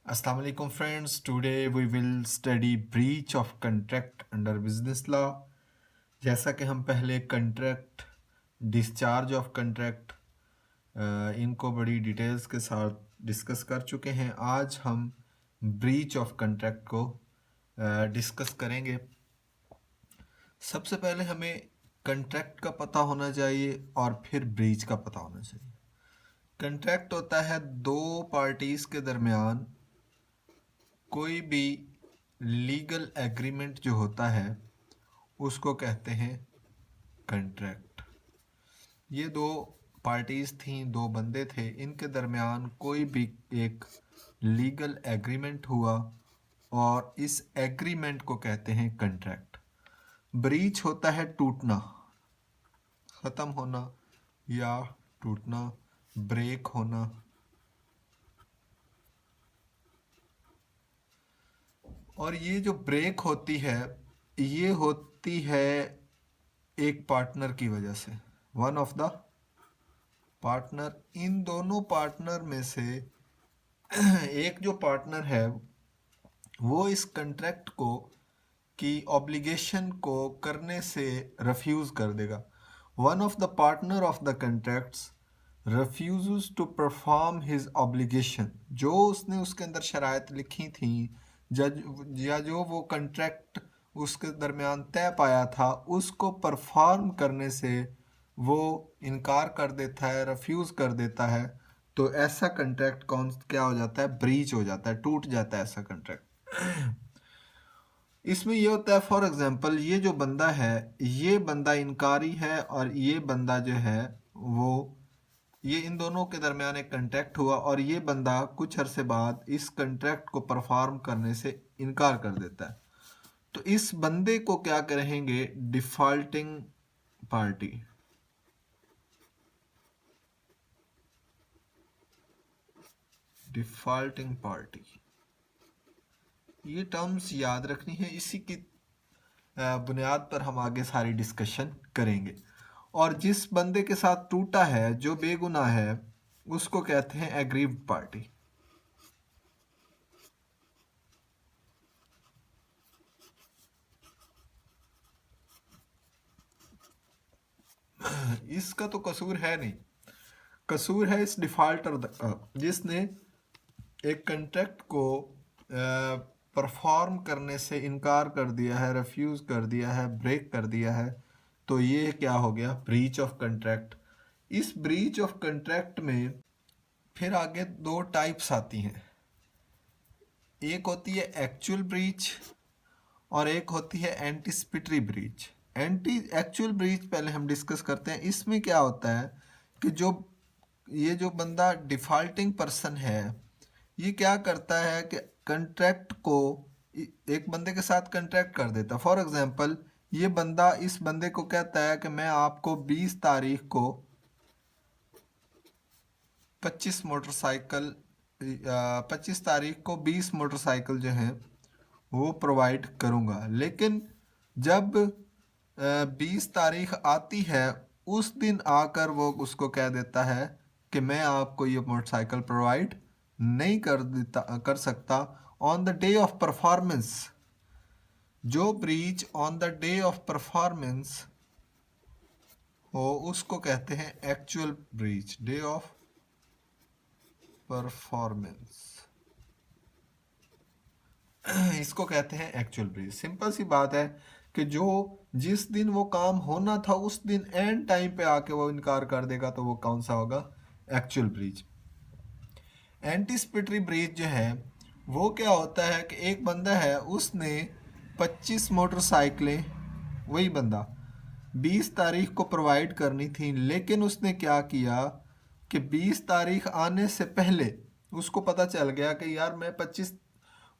Assalamu alaikum friends. Today we will study breach of contract under business law. जैसा कि हम पहले contract, discharge of contract इनको बड़ी डिटेल्स के साथ डिस्कस कर चुके हैं। आज हम ब्रीच ऑफ कंट्रैक्ट को डिस्कस करेंगे। सबसे पहले हमें कंट्रैक्ट का पता होना चाहिए और फिर ब्रीच का पता होना चाहिए। कंट्रैक्ट होता है दो पार्टीज़ के दरमियान कोई भी लीगल एग्रीमेंट जो होता है उसको कहते हैं कंट्रैक्ट। ये दो पार्टीज़ थीं, दो बंदे थे, इनके दरमियान कोई भी एक लीगल एग्रीमेंट हुआ और इस एग्रीमेंट को कहते हैं कंट्रैक्ट। ब्रीच होता है टूटना, ख़त्म होना या टूटना, ब्रेक होना। और ये जो ब्रेक होती है ये होती है एक पार्टनर की वजह से, वन ऑफ द पार्टनर। इन दोनों पार्टनर में से एक जो पार्टनर है वो इस कंट्रैक्ट को की ऑब्लिगेशन को करने से रिफ्यूज़ कर देगा। One of the partner of the contracts refuses to perform his obligation, जो उसने उसके अंदर शराइत लिखी थी जज या जो वो कंट्रैक्ट उसके दरमियान तय पाया था उसको परफॉर्म करने से वो इनकार कर देता है, रिफ्यूज़ कर देता है, तो ऐसा कंट्रैक्ट क्या हो जाता है? ब्रीच हो जाता है, टूट जाता है ऐसा कंट्रैक्ट। इसमें ये होता है, फॉर एग्जांपल ये जो बंदा है ये बंदा इनकारी है और ये बंदा जो है वो ये इन दोनों के दरमियान एक कंट्रैक्ट हुआ और ये बंदा कुछ अरसे बाद इस कंट्रैक्ट को परफॉर्म करने से इनकार कर देता है। तो इस बंदे को क्या कहेंगे? Defaulting party. डिफॉल्टिंग पार्टी, ये टर्म्स याद रखनी है, इसी की बुनियाद पर हम आगे सारी डिस्कशन करेंगे। और जिस बंदे के साथ टूटा है, जो बेगुनाह है, उसको कहते हैं एग्रीव्ड पार्टी। इसका तो कसूर है नहीं, कसूर है इस डिफॉल्टर का, जिसने एक कंट्रैक्ट को परफॉर्म करने से इनकार कर दिया है, रिफ्यूज़ कर दिया है, ब्रेक कर दिया है। तो ये क्या हो गया? Breach of contract. इस ब्रीच ऑफ कंट्रैक्ट में फिर आगे दो टाइप्स आती हैं, एक होती है एक्चुअल ब्रीच और एक होती है एंटीसिपेटरी ब्रीच। एक्चुअल ब्रीच पहले हम डिस्कस करते हैं। इसमें क्या होता है कि ये जो बंदा डिफॉल्टिंग पर्सन है ये क्या करता है कि कंट्रैक्ट को एक बंदे के साथ कंट्रैक्ट कर देता। फॉर एग्जांपल ये बंदा इस बंदे को कहता है कि मैं आपको 20 तारीख को 25 मोटरसाइकिल 25 तारीख को 20 मोटरसाइकिल जो हैं वो प्रोवाइड करूँगा। लेकिन जब 20 तारीख आती है उस दिन आकर वो उसको कह देता है कि मैं आपको ये मोटरसाइकिल प्रोवाइड नहीं कर सकता on the day of performance. जो breach on the day of performance हो उसको कहते हैं actual breach, day of performance, इसको कहते हैं एक्चुअल ब्रीच। सिंपल सी बात है कि जो जिस दिन वो काम होना था उस दिन एंड टाइम पे आके वो इनकार कर देगा, तो वो कौन सा होगा? Actual breach. एंटीसिपेटरी ब्रीच जो है वो क्या होता है कि एक बंदा है उसने 25 मोटरसाइकिलें, वही बंदा 20 तारीख को प्रोवाइड करनी थी, लेकिन उसने क्या किया कि 20 तारीख आने से पहले उसको पता चल गया कि यार मैं 25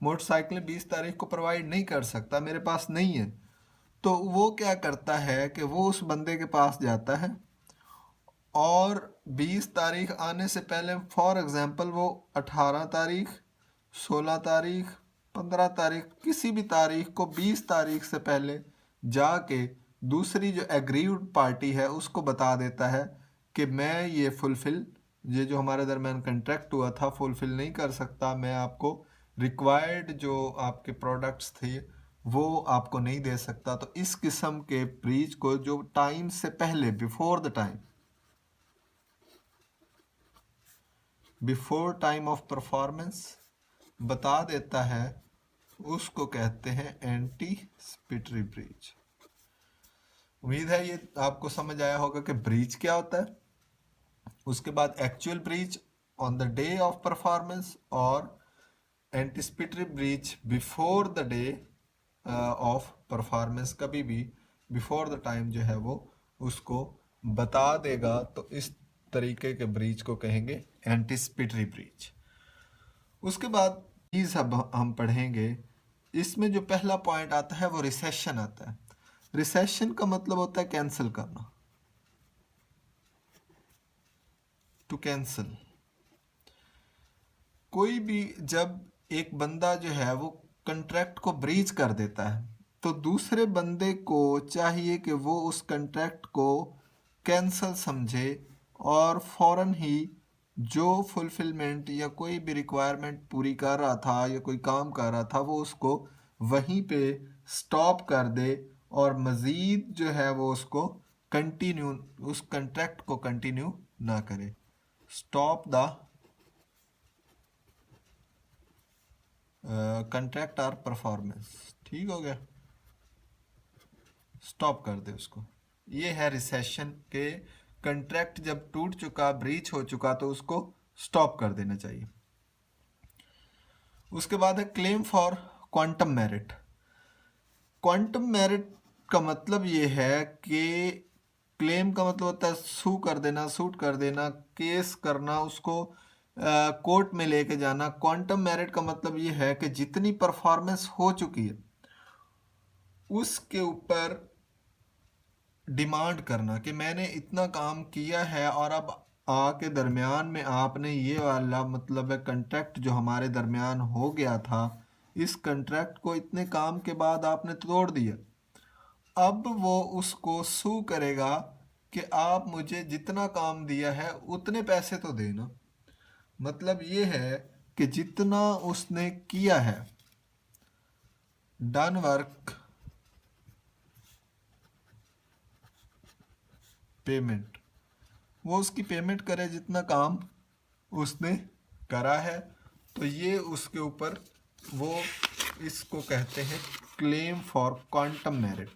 मोटरसाइकिलें 20 तारीख को प्रोवाइड नहीं कर सकता, मेरे पास नहीं है। तो वो क्या करता है कि वो उस बंदे के पास जाता है और 20 तारीख आने से पहले, फॉर एग्ज़ाम्पल वो 18 तारीख, 16 तारीख, 15 तारीख, किसी भी तारीख को 20 तारीख से पहले जाके दूसरी जो एग्रीव्ड पार्टी है उसको बता देता है कि मैं ये जो हमारे दरमियान कंट्रैक्ट हुआ था फुलफ़िल नहीं कर सकता, मैं आपको रिक्वायर्ड जो आपके प्रोडक्ट्स थे वो आपको नहीं दे सकता। तो इस किस्म के ब्रीच को जो टाइम से पहले, बिफोर टाइम ऑफ परफॉर्मेंस बता देता है, उसको कहते हैं एंटीसिपेटरी ब्रीच। उम्मीद है ये आपको समझ आया होगा कि ब्रीच क्या होता है। उसके बाद actual breach on the day of performance और anticipatory breach before the day of performance. कभी भी बिफोर द टाइम जो है वो उसको बता देगा, तो इस तरीके के ब्रीच को कहेंगे एंटिसिपेटरी ब्रीच। उसके बाद चीज अब हम पढ़ेंगे, इसमें जो पहला पॉइंट आता है वो रिसेशन आता है। रिसेशन का मतलब होता है कैंसिल करना, टू कैंसिल। कोई भी जब एक बंदा जो है वो कंट्रैक्ट को ब्रीच कर देता है, तो दूसरे बंदे को चाहिए कि वो उस कंट्रैक्ट को कैंसिल समझे और फौरन ही जो फुलफिलमेंट या कोई भी रिक्वायरमेंट पूरी कर रहा था या कोई काम कर रहा था वो उसको वहीं पे स्टॉप कर दे और मज़ीद जो है वो उसको कंटिन्यू, उस कंट्रैक्ट को कंटिन्यू ना करे। स्टॉप द कंट्रैक्ट और परफॉर्मेंस, ठीक हो गया, स्टॉप कर दे उसको। ये है रिसेशन के कंट्रैक्ट जब टूट चुका, ब्रीच हो चुका, तो उसको स्टॉप कर देना चाहिए। उसके बाद है claim for quantum merit. Quantum merit का मतलब ये है कि क्लेम का मतलब होता है सू कर देना, सूट कर देना, केस करना, उसको कोर्ट में लेके जाना। क्वांटम मेरिट का मतलब ये है कि जितनी परफॉर्मेंस हो चुकी है उसके ऊपर डिमांड करना कि मैंने इतना काम किया है और अब आके दरमियान में आपने ये वाला मतलब है कंट्रैक्ट जो हमारे दरमियान हो गया था, इस कंट्रैक्ट को इतने काम के बाद आपने तोड़ दिया। अब वो उसको सू करेगा कि आप मुझे जितना काम दिया है उतने पैसे तो देना। मतलब ये है कि जितना उसने किया है, डन वर्क पेमेंट, वो उसकी पेमेंट करे जितना काम उसने करा है। तो ये उसके ऊपर वो, इसको कहते हैं claim for quantum merit.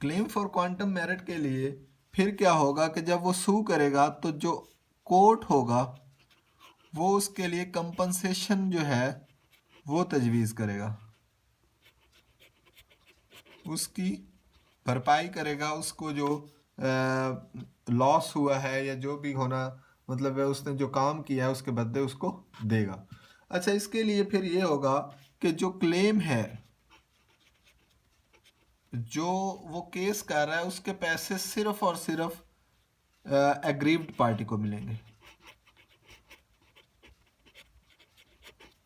Claim for quantum merit के लिए फिर क्या होगा कि जब वो सू करेगा तो जो कोर्ट होगा वो उसके लिए कंपनसेशन जो है वो तजवीज़ करेगा, उसकी भरपाई करेगा, उसको जो लॉस हुआ है या जो भी होना, मतलब है उसने जो काम किया है उसके बदले उसको देगा। अच्छा, इसके लिए फिर ये होगा कि जो क्लेम है, जो वो केस कर रहा है, उसके पैसे सिर्फ और सिर्फ एग्रीव्ड पार्टी को मिलेंगे।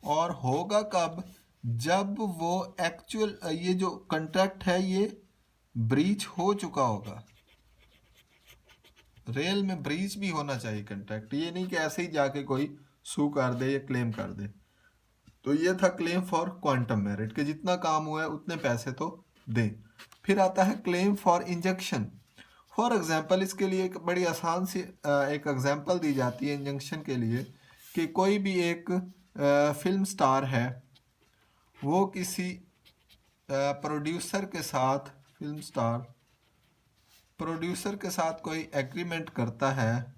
और होगा कब? जब वो एक्चुअल ये जो कंट्रैक्ट है ये ब्रीच हो चुका होगा। रेल में ब्रीच भी होना चाहिए कंट्रैक्ट, ये नहीं कि ऐसे ही जाके कोई सू कर दे या क्लेम कर दे। तो ये था क्लेम फॉर क्वांटम मेरिट कि जितना काम हुआ है उतने पैसे तो दें। फिर आता है claim for injection. For example, इसके लिए एक बड़ी आसान सी एक एग्जांपल दी जाती है इंजेक्शन के लिए कि कोई भी एक फिल्म स्टार है, वो किसी प्रोड्यूसर के साथ, फिल्म स्टार प्रोड्यूसर के साथ कोई एग्रीमेंट करता है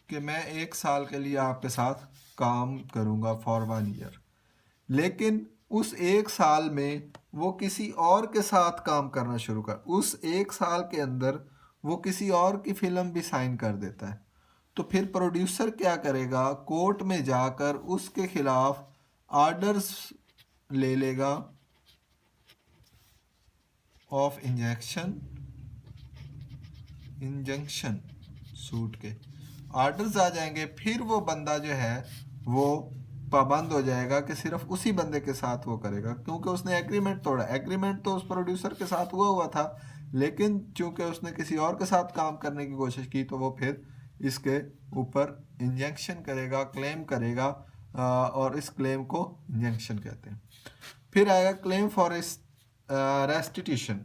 कि मैं 1 साल के लिए आपके साथ काम करूंगा फॉर 1 ईयर, लेकिन उस 1 साल में वो किसी और के साथ काम करना शुरू कर, उस 1 साल के अंदर वो किसी और की फिल्म भी साइन कर देता है। तो फिर प्रोड्यूसर क्या करेगा? कोर्ट में जाकर उसके खिलाफ आर्डर्स ले लेगा ऑफ इंजंक्शन सूट के आर्डर्स आ जाएंगे। फिर वो बंदा जो है वो पाबंद हो जाएगा कि सिर्फ उसी बंदे के साथ वो करेगा, क्योंकि उसने एग्रीमेंट तोड़ा। एग्रीमेंट तो उस प्रोड्यूसर के साथ हुआ था, लेकिन चूंकि उसने किसी और के साथ काम करने की कोशिश की तो वो फिर इसके ऊपर इंजेक्शन करेगा, क्लेम करेगा। और इस क्लेम को इंजंक्शन कहते हैं। फिर आएगा claim for restitution.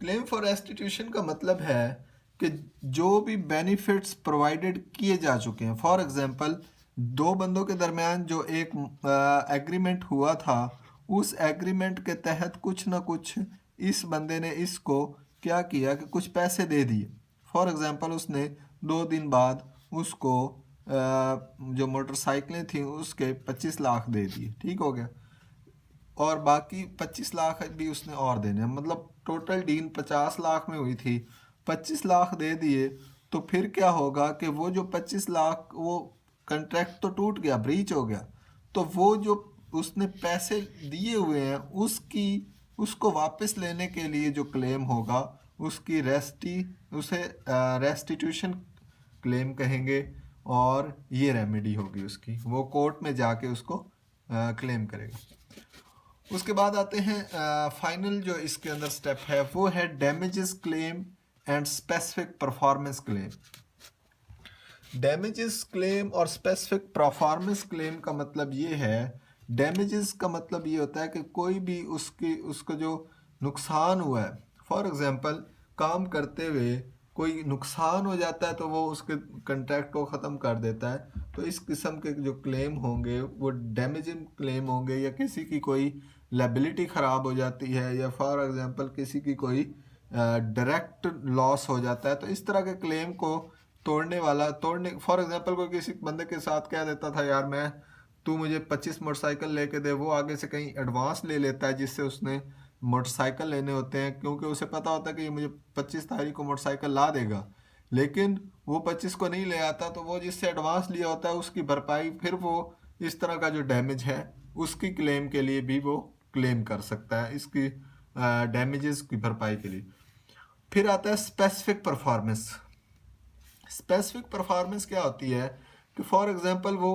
Claim for restitution का मतलब है कि जो भी बेनिफिट्स प्रोवाइडेड किए जा चुके हैं, फॉर एग्जांपल दो बंदों के दरमियान जो एक एग्रीमेंट हुआ था, उस एग्रीमेंट के तहत कुछ ना कुछ इस बंदे ने इसको क्या किया कि कुछ पैसे दे दिए। फॉर एग्जांपल उसने 2 दिन बाद उसको जो मोटरसाइकिलें थी उसके 25 लाख दे दिए, ठीक हो गया, और बाकी 25 लाख भी उसने और देने, मतलब टोटल डील 50 लाख में हुई थी, 25 लाख दे दिए। तो फिर क्या होगा कि वो जो 25 लाख, वो कंट्रैक्ट तो टूट गया, ब्रीच हो गया, तो वो जो उसने पैसे दिए हुए हैं उसको वापस लेने के लिए जो क्लेम होगा उसकी उसे रेस्टिट्यूशन क्लेम कहेंगे, और ये रेमेडी होगी उसकी, वो कोर्ट में जाके उसको क्लेम करेगा। उसके बाद आते हैं फाइनल जो इसके अंदर स्टेप है वो है damages claim and specific performance claim. Damages claim और स्पेसिफिक परफॉर्मेंस क्लेम का मतलब ये है, डैमेजेस का मतलब ये होता है कि कोई भी उसको जो नुकसान हुआ है, फॉर एग्जांपल काम करते हुए कोई नुकसान हो जाता है तो वो उसके कंट्रैक्ट को ख़त्म कर देता है, तो इस किस्म के जो क्लेम होंगे वो डैमेजिंग क्लेम होंगे। या किसी की कोई लायबिलिटी ख़राब हो जाती है, या फॉर एग्जांपल किसी की कोई डायरेक्ट लॉस हो जाता है, तो इस तरह के क्लेम को तोड़ने फॉर एग्जांपल कोई किसी बंदे के साथ कह देता था यार तू मुझे 25 मोटरसाइकिल लेके दे, वो आगे से कहीं एडवांस ले लेता है जिससे उसने मोटरसाइकिल लेने होते हैं, क्योंकि उसे पता होता है कि ये मुझे 25 तारीख को मोटरसाइकिल ला देगा, लेकिन वो 25 को नहीं ले आता, तो वो जिससे एडवांस लिया होता है उसकी भरपाई, फिर वो इस तरह का जो डैमेज है उसकी क्लेम के लिए भी वो क्लेम कर सकता है, इसकी डैमेजेस की भरपाई के लिए। फिर आता है स्पेसिफिक परफॉर्मेंस। स्पेसिफिक परफॉर्मेंस क्या होती है कि फॉर एग्जांपल वो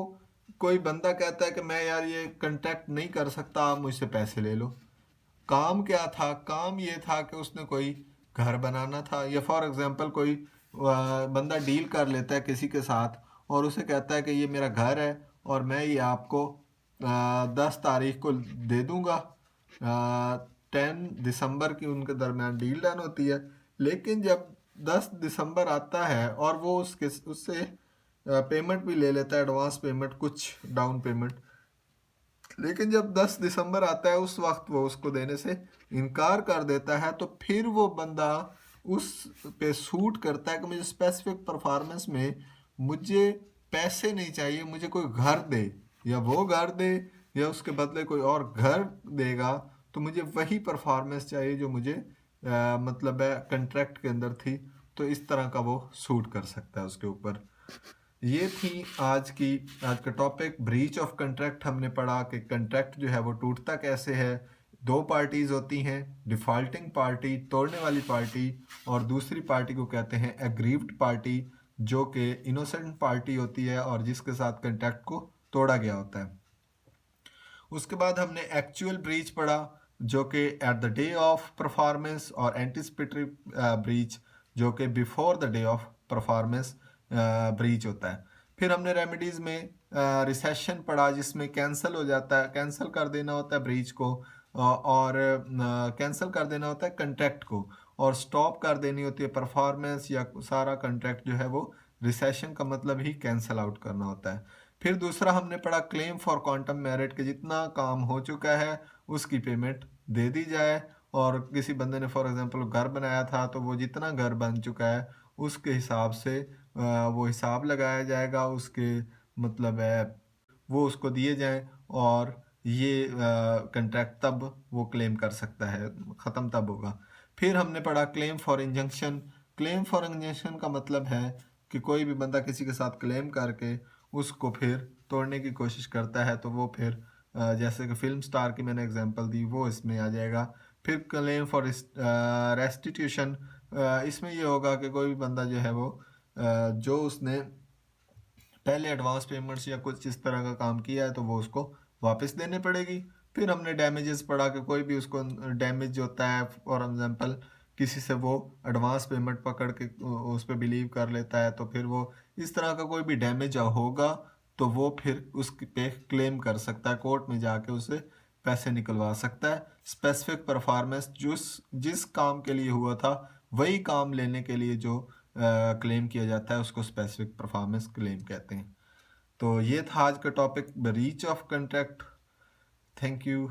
कोई बंदा कहता है कि मैं यार ये कंट्रैक्ट नहीं कर सकता, आप मुझसे पैसे ले लो। काम क्या था? काम ये था कि उसने कोई घर बनाना था, या फॉर एग्जांपल कोई बंदा डील कर लेता है किसी के साथ और उसे कहता है कि ये मेरा घर है और मैं ये आपको 10 तारीख को दे दूंगा, 10 दिसंबर की उनके दरमियान डील डन होती है। लेकिन जब 10 दिसंबर आता है और वो उससे पेमेंट भी ले लेता है, एडवांस पेमेंट, कुछ डाउन पेमेंट, लेकिन जब 10 दिसंबर आता है उस वक्त वो उसको देने से इनकार कर देता है, तो फिर वो बंदा उस पे सूट करता है कि मुझे स्पेसिफिक परफॉर्मेंस में मुझे पैसे नहीं चाहिए, मुझे कोई घर दे, या वो घर दे या उसके बदले कोई और घर देगा, तो मुझे वही परफॉर्मेंस चाहिए जो मुझे मतलब है कंट्रैक्ट के अंदर थी। तो इस तरह का वो सूट कर सकता है उसके ऊपर। ये थी आज का टॉपिक, ब्रीच ऑफ कंट्रैक्ट। हमने पढ़ा कि कंट्रैक्ट जो है वो टूटता कैसे है। दो पार्टीज होती हैं, डिफॉल्टिंग पार्टी तोड़ने वाली पार्टी, और दूसरी पार्टी को कहते हैं एग्रीव्ड पार्टी, जो कि इनोसेंट पार्टी होती है और जिसके साथ कंट्रैक्ट को तोड़ा गया होता है। उसके बाद हमने एक्चुअल ब्रीच पढ़ा, जो कि at the day of performance, और एंटिसिपेटरी ब्रीच जो कि before the day of performance breach होता है। फिर हमने रेमेडीज में रिसेशन पढ़ा, जिसमें कैंसिल हो जाता है, कैंसिल कर देना होता है ब्रीच को, और कैंसिल कर देना होता है कंट्रैक्ट को, और स्टॉप कर देनी होती है परफॉर्मेंस या सारा कंट्रैक्ट जो है वो। रिसेशन का मतलब ही कैंसिल आउट करना होता है। फिर दूसरा हमने पढ़ा क्लेम फॉर क्वांटम मेरिट, के जितना काम हो चुका है उसकी पेमेंट दे दी जाए, और किसी बंदे ने फॉर एग्जांपल घर बनाया था तो वो जितना घर बन चुका है उसके हिसाब से वो हिसाब लगाया जाएगा, उसके मतलब है वो उसको दिए जाएं, और ये कंट्रैक्ट तब वो क्लेम कर सकता है, ख़त्म तब होगा। फिर हमने पढ़ा claim for injunction. Claim for injunction का मतलब है कि कोई भी बंदा किसी के साथ क्लेम करके उसको फिर तोड़ने की कोशिश करता है, तो वो फिर जैसे कि फिल्म स्टार की मैंने एग्जांपल दी, वो इसमें आ जाएगा। फिर क्लेम फॉर रेस्टिट्यूशन, इसमें ये होगा कि कोई भी बंदा जो है वो जो उसने पहले एडवांस पेमेंट्स या कुछ इस तरह का काम किया है तो वो उसको वापस देने पड़ेगी। फिर हमने डैमेजेस पढ़ा कि कोई भी उसको डैमेज होता है, फॉर एग्जांपल किसी से वो एडवांस पेमेंट पकड़ के उस पर बिलीव कर लेता है, तो फिर वो इस तरह का कोई भी डैमेज होगा तो वो फिर उस पे क्लेम कर सकता है, कोर्ट में जाके उसे पैसे निकलवा सकता है। स्पेसिफिक परफॉर्मेंस जिस काम के लिए हुआ था वही काम लेने के लिए जो क्लेम किया जाता है उसको स्पेसिफिक परफॉर्मेंस क्लेम कहते हैं। तो ये था आज का topic, breach of contract. Thank you.